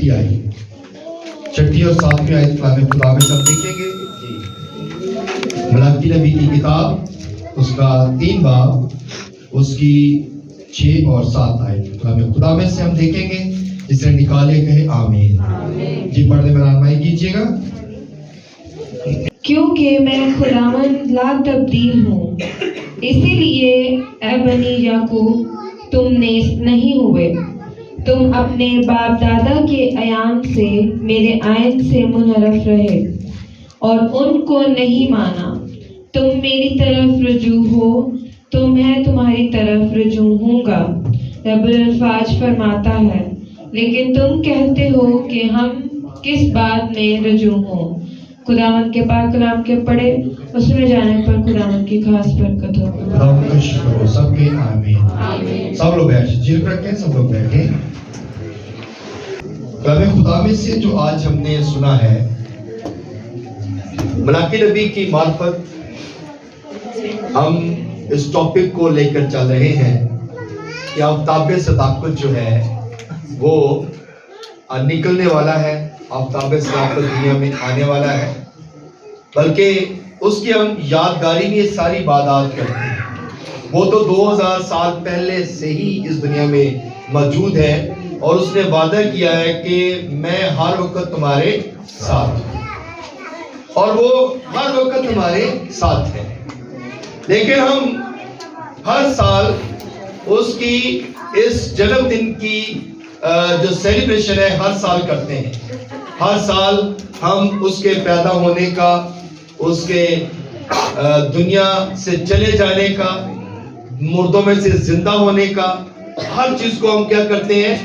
چھٹی آئی، چھٹی اور ساتویں آیت کلام خدا میں سب دیکھیں گے ملاکی نبی کی کتاب اس کا 3 باب اس کی 6 اور 7 آیت کلام خدا میں سے ہم دیکھیں گے، جسے نکالے کہے آمین۔ جی پڑھنے میں رہنمائی کیجیے گا۔ کیونکہ میں خداوند لا تبدیل ہوں، اسی لیے اے بنی یعقوب تم نیست نہیں ہوئے۔ تم اپنے باپ دادا کے ایام سے میرے آئین سے منحرف رہے اور ان کو نہیں مانا۔ تم میری طرف رجوع ہو تو میں تمہاری طرف رجوع ہوں گا، رب الفاظ فرماتا ہے۔ لیکن تم کہتے ہو کہ ہم کس بات میں رجوع ہوں۔ خداوند کے پاک کلام کے پڑھے، اس میں جانے پر خداوند کی خاص برکت ہو۔ خداوند کا شکر ہو سب کے آمین۔ سب لوگ بیٹھ جھک رکھیں، سب لوگ بیٹھیں۔ کلام خدا میں سے جو آج ہم نے سنا ہے، ملاکی نبی کی معرفت، ہم اس ٹاپک کو لے کر چل رہے ہیں کہ آفتاب صداقت جو ہے وہ نکلنے والا ہے، آفتاب صداقت دنیا میں آنے والا ہے، بلکہ اس کی ہم یادگاری میں ساری عبادات کرتے ہیں۔ وہ تو 2000 سال پہلے سے ہی اس دنیا میں موجود ہے اور اس نے وعدہ کیا ہے کہ میں ہر وقت تمہارے ساتھ ہوں، اور وہ ہر وقت ہمارے ساتھ ہے۔ لیکن ہم ہر سال اس کی اس جنم دن کی جو سیلیبریشن ہے ہر سال کرتے ہیں۔ ہر سال ہم اس کے پیدا ہونے کا، اس کے دنیا سے چلے جانے کا، مردوں میں سے زندہ ہونے کا، ہر چیز کو ہم کیا کرتے ہیں؟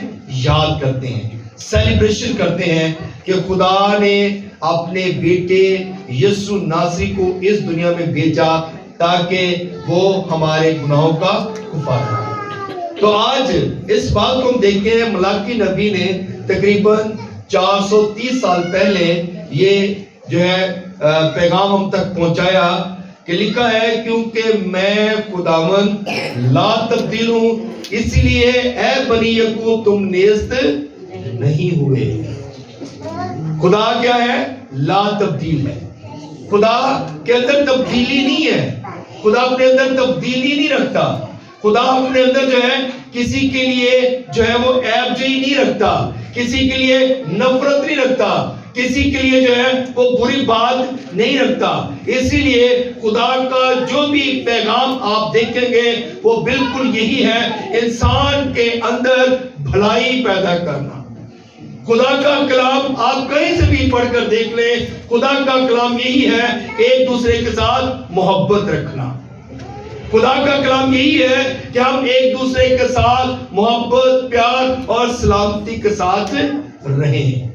یاد کرتے ہیں، سیلیبریشن کرتے ہیں کہ خدا نے اپنے بیٹے یسوع ناصری کو اس دنیا میں بھیجا تاکہ وہ ہمارے گناہوں کا کفارہ کرے۔ تو آج اس بات کو ہم دیکھتے ہیں، ملاکی نبی نے تقریباً 430 سال پہلے یہ جو ہے پیغام ہم تک پہنچایا کہ لکھا ہے کیونکہ میں خداوند لا تبدیل ہوں، اسی لیے اے بنی یعقوب تم نیست نہیں ہوئے۔ خدا کیا ہے؟ لا تبدیل ہے۔ خدا کے اندر تبدیلی نہیں ہے، خدا اپنے اندر تبدیلی نہیں رکھتا۔ خدا اپنے اندر جو ہے کسی کے لیے جو ہے وہ عیب جوئی نہیں رکھتا، کسی کے لیے نفرت نہیں رکھتا، کسی کے لیے جو ہے وہ بری بات نہیں رکھتا۔ اسی لیے خدا کا جو بھی پیغام آپ دیکھیں گے وہ بالکل یہی ہے، انسان کے اندر بھلائی پیدا کرنا۔ خدا کا کلام آپ کہیں سے بھی پڑھ کر دیکھ لیں، خدا کا کلام یہی ہے، ایک دوسرے کے ساتھ محبت رکھنا۔ خدا کا کلام یہی ہے کہ ہم ایک دوسرے کے ساتھ محبت، پیار اور سلامتی کے ساتھ رہیں۔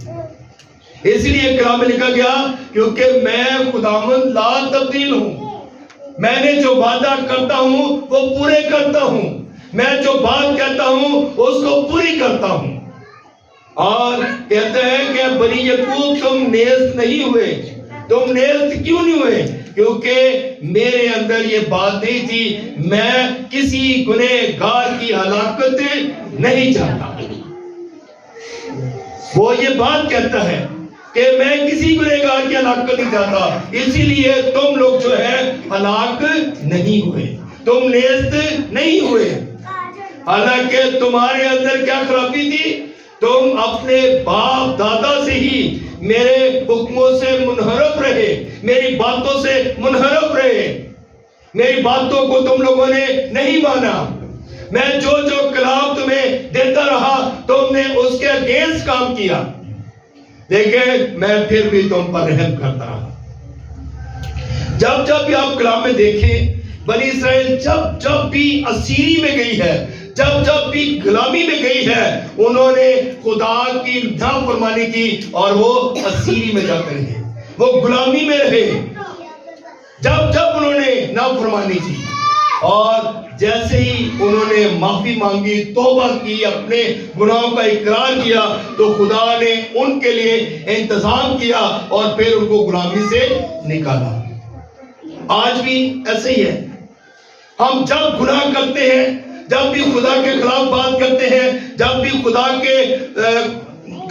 اس لیے کلام میں لکھا گیا کیونکہ میں خداوند لا تبدیل ہوں، میں نے جو وعدہ کرتا ہوں وہ پورے کرتا ہوں، میں جو بات کہتا ہوں اس کو پوری کرتا ہوں۔ اور کہتے ہیں کہ بنی یعقوب تم نیست نہیں ہوئے۔ تم نیست کیوں نہیں ہوئے؟ کیونکہ میرے اندر یہ بات نہیں تھی، میں کسی گنہگار کی ہلاکت نہیں چاہتا۔ وہ یہ بات کہتا ہے کہ میں کسی گنہگار کی ہلاکت نہیں چاہتا، اسی لیے تم لوگ جو ہے ہلاک نہیں ہوئے، تم نیست نہیں ہوئے۔ حالانکہ تمہارے اندر کیا خرابی تھی؟ تم اپنے باپ دادا سے ہی میرے حکموں سے منحرف رہے، میری باتوں سے منحرف رہے، میری باتوں کو تم لوگوں نے نہیں مانا۔ میں جو جو کلام تمہیں دیتا رہا تم نے اس کے اگینسٹ کام کیا، لیکن میں پھر بھی تم پر رحم کرتا رہا۔ جب جب بھی آپ کلام میں دیکھیں، بنی اسرائیل جب جب بھی اسیری میں گئی ہے، جب جب بھی غلامی میں گئی ہے، انہوں نے خدا کی نافرمانی کی اور وہ اسیری میں جا کر گئے، وہ غلامی میں رہے۔ جب جب انہوں نے نافرمانی کی اور جیسے ہی انہوں نے معافی مانگی، توبہ کی، اپنے گناہوں کا اقرار کیا، تو خدا نے ان کے لیے انتظام کیا اور پھر ان کو غلامی سے نکالا۔ آج بھی ایسے ہی ہے، ہم جب گناہ کرتے ہیں، جب بھی خدا کے خلاف بات کرتے ہیں، جب بھی خدا کے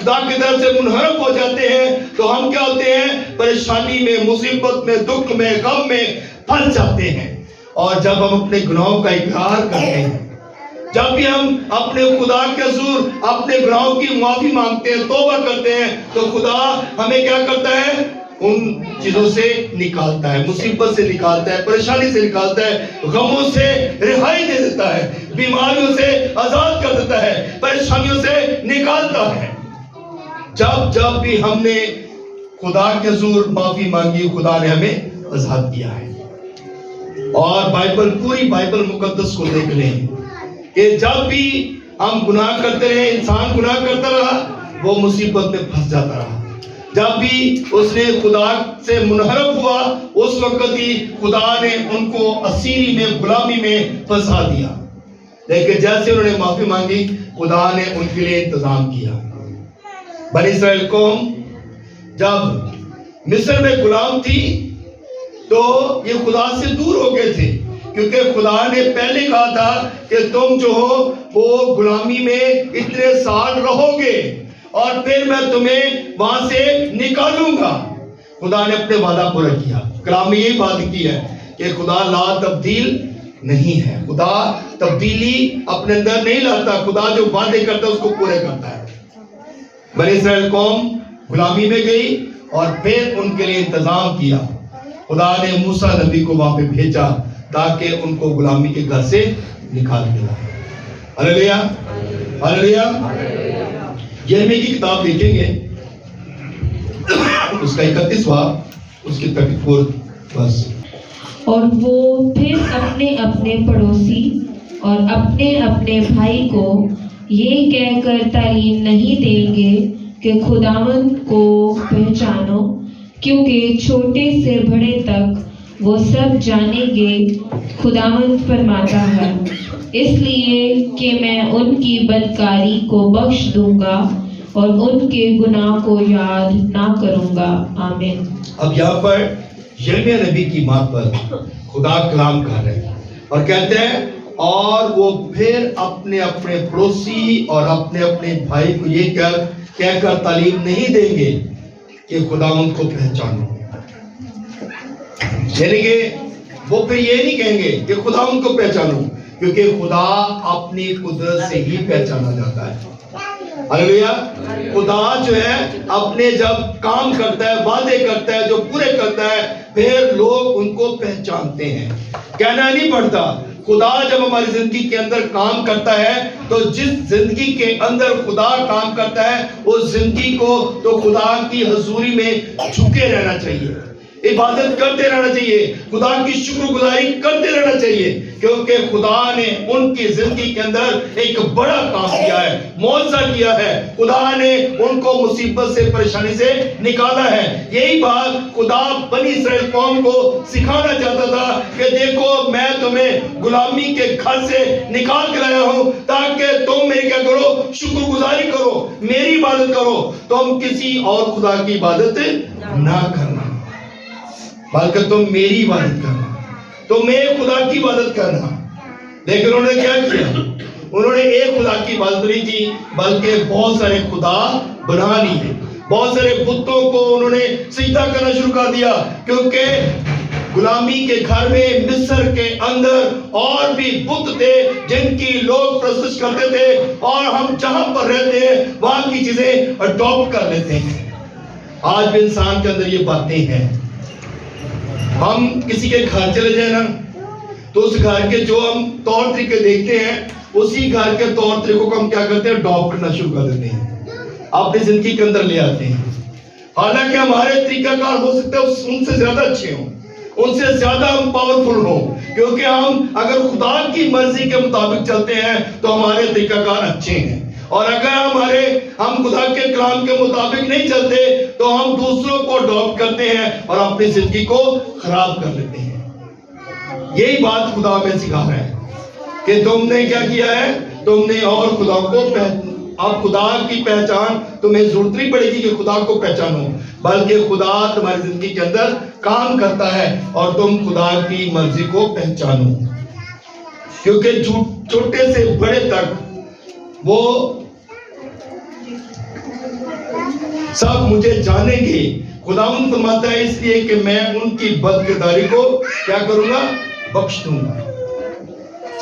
خدا کی طرف سے منحرف ہو جاتے ہیں تو ہم کیا ہوتے ہیں؟ پریشانی میں، مصیبت میں، دکھ میں، غم میں پھنس جاتے ہیں۔ اور جب ہم اپنے گناہوں کا اقرار کرتے ہیں، جب بھی ہم اپنے خدا کے حضور اپنے گناہوں کی معافی مانگتے ہیں، توبہ کرتے ہیں، تو خدا ہمیں کیا کرتا ہے؟ ان چیزوں سے نکالتا ہے، مصیبت سے نکالتا ہے، پریشانی سے نکالتا ہے، غموں سے رہائی دے دیتا ہے، بیماریوں سے آزاد کر دیتا ہے، پریشانیوں سے نکالتا ہے۔ جب بھی ہم نے خدا کے حضور معافی مانگی، خدا نے ہمیں آزاد کیا ہے۔ اور پوری بائبل مقدس کو دیکھ لیں کہ جب بھی ہم گناہ کرتے رہے، انسان گناہ کرتا رہا، وہ مصیبت میں پھنس جاتا رہا۔ جب بھی اس نے خدا سے منحرف ہوا، اس وقت ہی خدا نے ان کو اسیری میں، غلامی میں پھنسا دیا۔ لیکن جیسے انہوں نے معافی مانگی، خدا نے ان کے لیے انتظام کیا۔ بنی اسرائیل قوم جب مصر میں غلام تھی تو یہ خدا سے دور ہو گئے تھے، کیونکہ خدا نے پہلے کہا تھا کہ تم جو ہو وہ غلامی میں اتنے سال رہو گے اور پھر میں تمہیں وہاں سے نکالوں گا۔ خدا نے اپنے وعدہ پورا کیا۔ کلام میں یہی بات کی ہے کہ خدا لا تبدیل نہیں ہے، خدا تبدیلی اپنے اندر نہیں لاتا، خدا جو وعدے کرتا ہے اس کو پورے کرتا ہے۔ بنی اسرائیل قوم غلامی میں گئی اور پھر ان کے لیے انتظام کیا۔ خدا نے موسیٰ نبی کو وہاں پہ بھیجا تاکہ ان کو غلامی کے گھر سے نکال دیا۔ ہلیلویا، ہلیلویا۔ یرمیہ کی کتاب دیکھیں گے، اس کا 31واں، اس کی 34 بس۔ اور وہ پھر اپنے اپنے پڑوسی اور اپنے اپنے بھائی کو یہ کہہ کر تعلیم نہیں دیں گے کہ خداوند کو پہچانو، کیونکہ چھوٹے سے بڑے تک وہ سب جانیں گے، خداوند فرماتا ہے، اس لیے کہ میں ان کی بدکاری کو بخش دوں گا اور ان کے گناہ کو یاد نہ کروں گا۔ آمین۔ اب یہاں پر یرمیہ نبی کی بات پر خدا کلام کر رہے ہیں اور کہتے ہیں اور وہ پھر اپنے اپنے پڑوسی اور اپنے اپنے بھائی کو یہ کہہ کر تعلیم نہیں دیں گے کہ خداوند کو پہچانو۔ یعنی کہ وہ پھر یہ نہیں کہیں گے کہ خداوند کو پہچانو، کیونکہ خدا اپنی قدرت سے ہی پہچانا جاتا ہے۔ ہلیلویا۔ خدا جو ہے اپنے جب کام کرتا ہے، وعدے کرتا ہے، جو پورے کرتا ہے، پھر لوگ ان کو پہچانتے ہیں۔ کہنا نہیں پڑتا، خدا جب ہماری زندگی کے اندر کام کرتا ہے تو جس زندگی کے اندر خدا کام کرتا ہے اس زندگی کو تو خدا کی حضوری میں جھکے رہنا چاہیے، عبادت کرتے رہنا چاہیے، خدا کی شکر گزاری کرتے رہنا چاہیے، کیونکہ خدا نے ان کی زندگی کے اندر ایک بڑا کام کیا ہے، معجزہ کیا ہے۔ خدا نے ان کو مصیبت سے، پریشانی سے نکالا ہے۔ یہی بات خدا بنی اسرائیل قوم کو سکھانا چاہتا تھا کہ دیکھو میں تمہیں غلامی کے گھر سے نکال کے لایا ہوں تاکہ تم میری کیا کرو؟ شکر گزاری کرو، میری عبادت کرو، تم کسی اور خدا کی عبادت نہ کرنا، بلکہ تم میری عبادت کرنا، تم ایک خدا کی عبادت کرنا۔ لیکن انہوں نے کیا کیا؟ انہوں نے ایک خدا کی عبادت نہیں کی بلکہ بہت سارے خدا بنا لیے، بہت سارے بتوں کو انہوں نے سجدہ کرنا شروع کر دیا، کیونکہ غلامی کے گھر میں مصر کے اندر اور بھی بت تھے جن کی لوگ پرستش کرتے تھے، اور ہم جہاں پر رہتے ہیں وہاں کی چیزیں اڈاپٹ کر لیتے ہیں۔ آج بھی انسان کے اندر یہ باتیں ہیں۔ ہم کسی کے گھر چلے جائیں نا تو اس گھر کے جو ہم طور طریقے دیکھتے ہیں اسی گھر کے طور طریقوں کو ہم کیا کرتے ہیں؟ اڈاپٹ کرنا شروع کر دیتے ہیں، اپنی زندگی کے اندر لے آتے ہیں، حالانکہ ہمارے طریقہ کار ہو سکتا ہے ان سے زیادہ اچھے ہوں، ان سے زیادہ ہم پاورفل ہوں، کیونکہ ہم اگر خدا کی مرضی کے مطابق چلتے ہیں تو ہمارے طریقہ کار اچھے ہیں، اور اگر ہم خدا کے کلام کے مطابق نہیں چلتے تو ہم دوسروں کو اڈاپٹ کرتے ہیں اور اپنی زندگی کو خراب کر لیتے ہیں۔ یہی بات خدا ہمیں سکھا رہا ہے کہ تم نے کیا کیا ہے؟ تم نے اور خدا کو اب خدا کی پہچان تمہیں ضرورت نہیں پڑے گی کہ خدا کو پہچانو، بلکہ خدا تمہاری زندگی کے اندر کام کرتا ہے اور تم خدا کی مرضی کو پہچانو، کیونکہ چھوٹے سے بڑے تک وہ सब मुझे जानेंगे। खुदावंद फरमाता है इसलिए कि मैं उनकी बदकिरदारी को क्या करूंगा, बख्श दूंगा।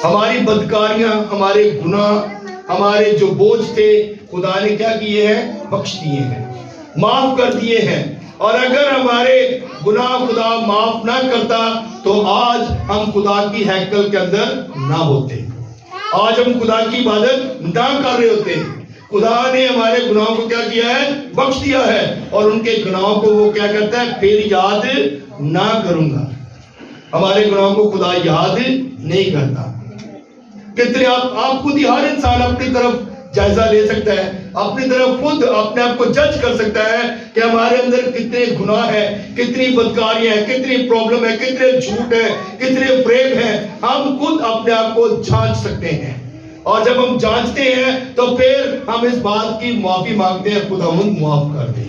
हमारी बदकारियां, हमारे गुनाह, हमारे जो बोझ थे, खुदा ने क्या किए हैं, बख्श दिए हैं, माफ कर दिए हैं। और अगर हमारे गुनाह खुदा माफ ना करता तो आज हम खुदा की हैकल के अंदर ना होते, आज हम खुदा की इबादत ना कर रहे होते। खुदा ने हमारे गुनाहों को क्या किया है, बख्श दिया है, और उनके गुनाहों को वो क्या करता है, फिर याद ना करूंगा। हमारे गुनाहों को खुदा याद नहीं करता। कितने आप खुद ही, हर इंसान अपनी तरफ जायजा ले सकता है, अपनी तरफ खुद अपने आप को जज कर सकता है कि हमारे अंदर कितने गुनाह है, कितनी बदकारियां हैं, कितनी प्रॉब्लम है, कितने झूठ है, कितने प्रेम है। हम खुद अपने आप को जांच सकते हैं, और जब हम जांचते हैं तो फिर हम इस बात की माफी मांगते हैं, खुदावंद माफ कर दे।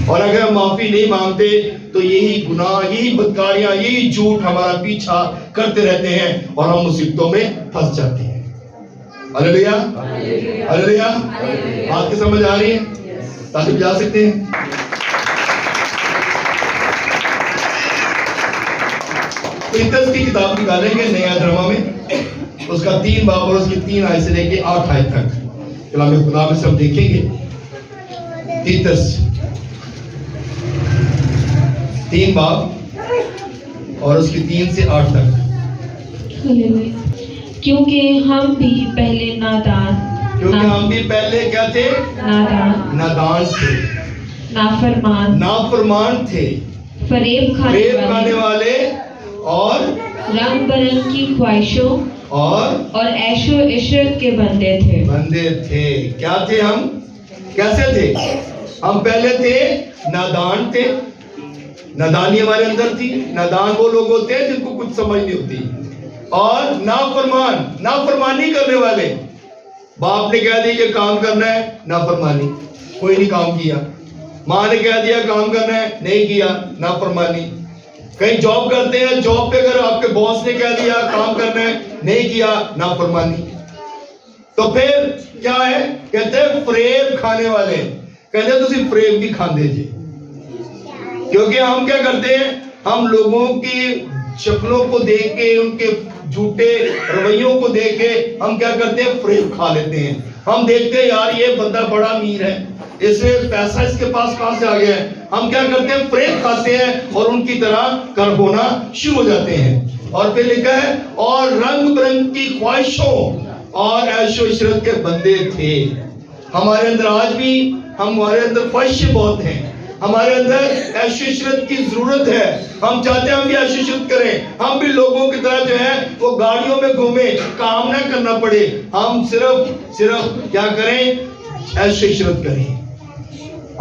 और अगर हम माफी नहीं मांगते तो यही गुनाह, यही बदकारियां, यही झूठ हमारा पीछा करते रहते हैं और हम मुसीबतों में फंस जाते हैं। Hallelujah, hallelujah. बात की समझ आ रही है? तारीफ जा सकते हैं। तीतस की किताब निकालेंगे नया ड्रामा में, उसका 3 बाब और उसकी 3 आयत से लेके 8 आयत तक कलाम खुदा में सब देखेंगे। तीतस 3 बाब और उसकी 3 से 8 तक। क्योंकि हम भी पहले नादान क्या थे? नादान थे, नाफरमान थे, फरेब खाने वाले और रंग बिरंग की ख्वाहिशों और ऐशो इशरत के बंदे थे। क्या थे हम? कैसे थे हम? पहले थे नादान थे, नादानी हमारे अंदर थी। नादान वो लोग होते हैं जिनको कुछ समझ नहीं होती। और नाफरमानी करने वाले। बाप ने कह दिया कि काम करना है, नाफरमानी, कोई नहीं काम किया। माँ ने कह दिया काम करना है, नहीं किया, नाफरमानी। कहीं जॉब करते हैं, जॉब पे अगर आपके बॉस ने कह दिया काम करना है, नहीं किया, नाफरमानी। तो फिर क्या है? कहते हैं फरेब खाने वाले। कहते हैं तुसी फरेब भी खांदे जी। क्योंकि हम क्या करते हैं, हम लोगों की शक्लों को देख के, उनके झूठे रवैयों को देख के हम क्या करते हैं, फरेब खा लेते हैं। हम देखते हैं यार ये बंदा बड़ा अमीर है, इसे पैसा इसके पास कहां से आ गया है। हम क्या करते हैं, फरेब खाते हैं और उनकी तरह कर होना शुरू हो जाते हैं। और फिर लिखा है और रंग बिरंग की ख्वाहिशों और ऐशो इशरत के बंदे थे। हमारे अंदर आज भी हमारे अंदर ख्वाहिशें बहुत हैं, हमारे अंदर ऐशो इशरत की जरूरत है। हम चाहते हैं हम भी ऐशो इशरत करें, हम भी लोगों की तरह जो है वो गाड़ियों में घूमे, काम ना करना पड़े। हम सिर्फ क्या करें, ऐशो इशरत करें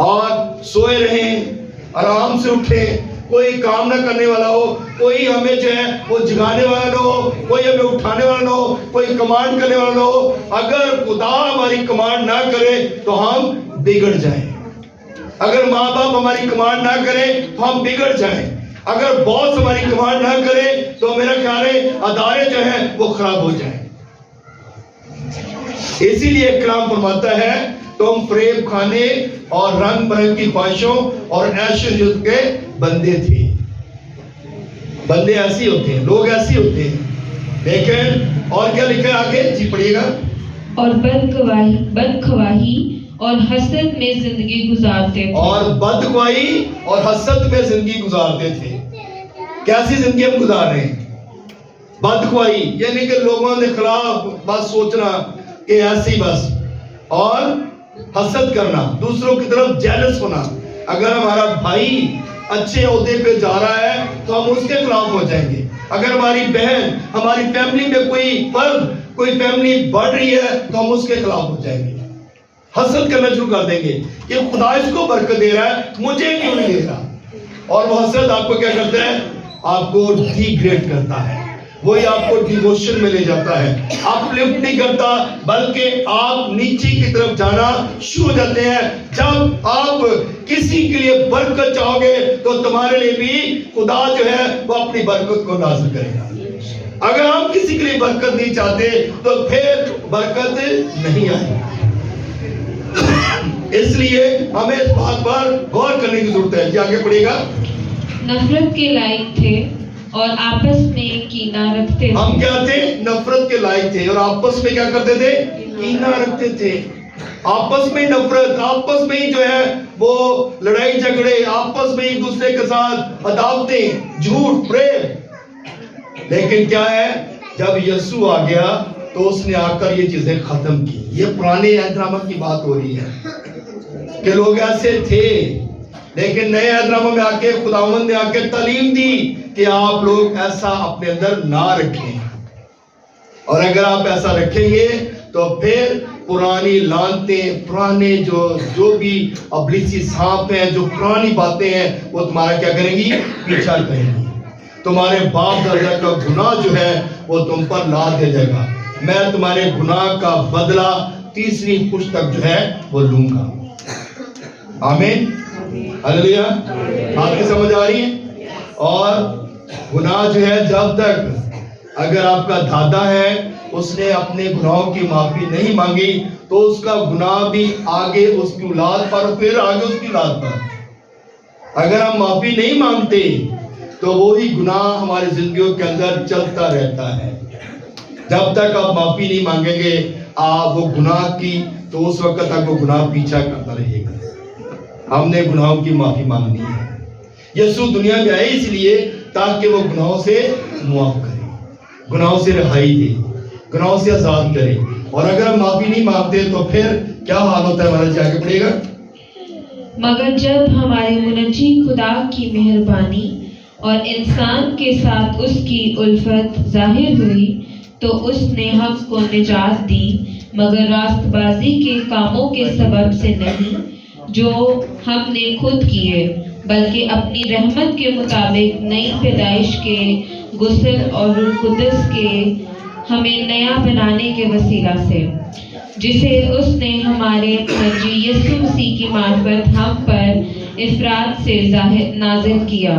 और सोए रहें, आराम से उठें, कोई काम ना करने वाला हो, कोई हमें जो है वो जगाने वाला ना हो, कोई हमें उठाने वाला ना हो, कोई कमांड करने वाला ना हो। अगर खुदा हमारी कमांड ना करे तो हम बिगड़ जाएं। अगर माँ बाप हमारी कमांड ना करें तो हम बिगड़ जाएं। अगर बॉस हमारी कमांड ना करे तो मेरा ख्याल है अदारे जो है वो खराब हो जाएं। इसीलिए कलाम फरमाता है तुम फरेब खाने और रंग बिरंग की ख्वाहिशों और ऐशो इशरत के बंदे थे। बंदे ऐसे होते हैं, लोग ऐसे होते हैं। लेकिन और क्या लिखा है आगे, जी पढ़िएगा। और बदख्वाही और हसद में जिंदगी गुजारते थे। और बदख्वाही और हसद में जिंदगी गुजारते थे। कैसी जिंदगी हम गुजार रहे हैं? बदख्वाही यानी कि लोगों के खिलाफ बस सोचना कि ऐसी बस, और हसद करना, दूसरों की तरफ जेलस होना। अगर हमारा भाई अच्छे ओहदे पे जा रहा है तो हम उसके खिलाफ हो जाएंगे। अगर हमारी बहन, हमारी फैमिली में कोई फर्द, कोई फैमिली बढ़ रही है तो हम उसके खिलाफ हो जाएंगे, हसद करना शुरू कर देंगे कि खुदा इसको बरकत दे रहा है, मुझे क्यों नहीं दे रहा। और वो हसद आपको क्या करता है, आपको डिग्रेड करता है, वही आपको डिवोशन में ले जाता है, अपलिफ्ट नहीं करता बल्कि आप नीचे की तरफ जाना शुरू हो जाते हैं। जब आप किसी के लिए बरकत चाहोगे तो तुम्हारे लिए भी खुदा जो है वो अपनी बरकत को नाज़िल करेगा। अगर हम किसी के लिए बरकत नहीं चाहते तो फिर बरकत नहीं आएगी। इसलिए हमें इस बात पर गौर करने की जरूरत है। जी आगे पढ़िएगा। नफरत के लायक थे और आपस में कीना रखते थे। हम क्या थे? नफरत के लायक थे और आपस में क्या करते थे? कीना रखते थे। आपस में नफरत, आपस में ही जो है वो लड़ाई झगड़े, आपस में एक दूसरे के साथ अदावतें, झूठ, प्रेम। लेकिन क्या है, जब यीशु आ गया तो उसने आकर ये चीजें खत्म की। ये पुराने अहद-ए-नामा की बात हो रही है कि लोग ऐसे थे, लेकिन नए अहद-ए-नामा में आके खुदावंद ने आके तालीम दी कि आप लोग ऐसा अपने अंदर ना रखें, और अगर आप ऐसा रखेंगे तो फिर पुरानी लानतें, पुराने जो भी अबलीसी सांप हैं, जो पुरानी बातें हैं, वो तुम्हारा क्या करेंगी? पीछा करेंगी। तुम्हारे बाप दादा का गुनाह जो है वो तुम पर लाद दिया जाएगा। मैं तुम्हारे गुनाह का बदला तीसरी पुस्तक जो है वो लूंगा। आमीन, हालेलुया। आपकी समझ आ रही है? और गुनाह जो है, जब तक अगर आपका दादा है उसने अपने गुनाहों की माफी नहीं मांगी तो उसका गुनाह भी आगे उसकी औलाद पर, फिर आगे उसकी औलाद पर। अगर हम माफी नहीं मांगते तो वही गुनाह हमारी जिंदगियों के अंदर चलता रहता है। जब तक आप माफी नहीं मांगेंगे आप वो गुनाह की, तो उस वक्त तक वो गुनाह पीछा करता रहेगा। हमने गुनाहों की माफी मांगनी है। यीशु दुनिया में आए इसलिए ताकि वो गुनाहों से मुआफ करे, गुनाहों से रिहाई दे, गुनाहों से आजाद करे। और अगर हम माफी नहीं मांगते तो फिर क्या हाल होता है? हमारा जाके पड़ेगा। मगर जब हमारे मुनज्जी खुदा की मेहरबानी और इंसान के साथ उसकी उल्फत जाहिर हुई तो उसने हमको निजात दी, मगर रास्तबाजी के कामों के सबब से नहीं जो हमने खुद किए, बल्कि अपनी रहमत के मुताबिक नई पैदाइश के गुस्ल और रूह कुद्दस के हमें नया बनाने के वसीला से, जिसे उसने हमारे मुनज्जी यीशु मसीह की मार्फत हम पर इफरात से नाज़िल किया,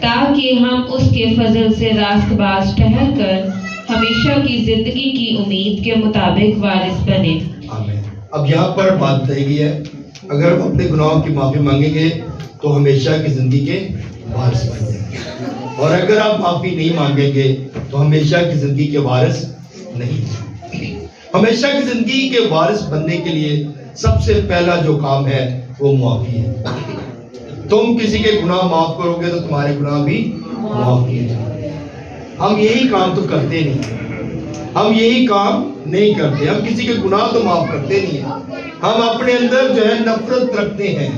ताकि हम उसके फजल से रास्तबाज ठहर कर हमेशा की जिंदगी की उम्मीद के मुताबिक वारिस बने। आमीन। अब यहाँ पर बात बताई गई है, अगर हम अपने गुनाहों की माफी मांगेंगे तो हमेशा की जिंदगी के वारिस बन जाएंगे, और अगर आप माफी नहीं मांगेंगे तो हमेशा की जिंदगी के वारिस नहीं। हमेशा की जिंदगी के वारिस बनने के लिए सबसे पहला जो काम है वो मुआफी है। तुम किसी के गुनाह माफ करोगे तो तुम्हारे गुनाह भी माफ किए जाएंगे। हम यही काम तो करते नहीं, हम यही काम नहीं करते। हम किसी के गुनाह तो माफ करते नहीं है, हम अपने अंदर जो है नफरत रखते हैं।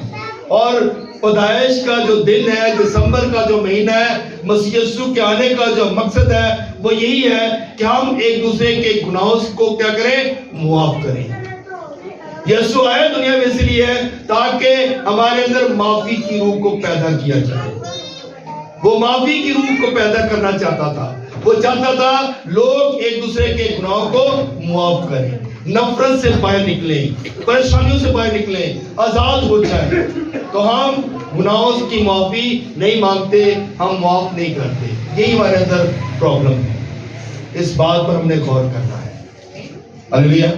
और पैदाइश का जो दिन है, दिसंबर का जो महीना है, मसीह यीशु के आने का जो मकसद है वो यही है कि हम एक दूसरे के गुनाहों को क्या करें? मुआफ करें। यीशु आए दुनिया में इसलिए ताकि हमारे अंदर माफी की रूह को पैदा किया जाए। वो माफी की रूह को पैदा करना चाहता था। वो चाहता था लोग एक दूसरे के गुनाहों को मुआफ करें, नफरत से बाहर निकलें, परेशानियों से बाहर निकलें, आजाद हो जाए। तो हम गुनाहों की माफी नहीं मांगते, हम माफ नहीं करते। यही हमारे अंदर प्रॉब्लम है। इस बात पर हमने गौर करना है। Hallelujah,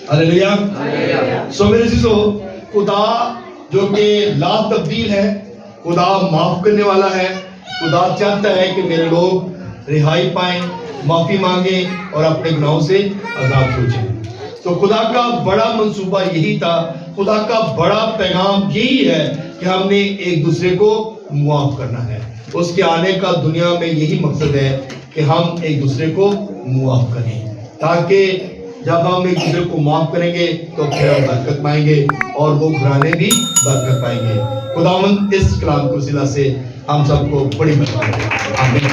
hallelujah. सो मेरे चीजों, खुदा जो कि ला तब्दील है, खुदा माफ करने वाला है। खुदा चाहता है कि मेरे लोग रिहाई पाएं, माफी मांगे और अपने गुनाहों से आजाद हो जाएं। तो खुदा का बड़ा मंसूबा यही था, खुदा का बड़ा पैगाम यही है कि हमने एक दूसरे को मुआफ करना है। उसके आने का दुनिया में यही मकसद है कि हम एक दूसरे को मुआफ करें, ताकि जब हम एक दूसरे को माफ करेंगे तो फिर हम बरकत पाएंगे और वो घराने भी बरकत पाएंगे। खुदावंद इस कलाम के वसीला से हम सबको बड़ी बरकत दे। आमीन।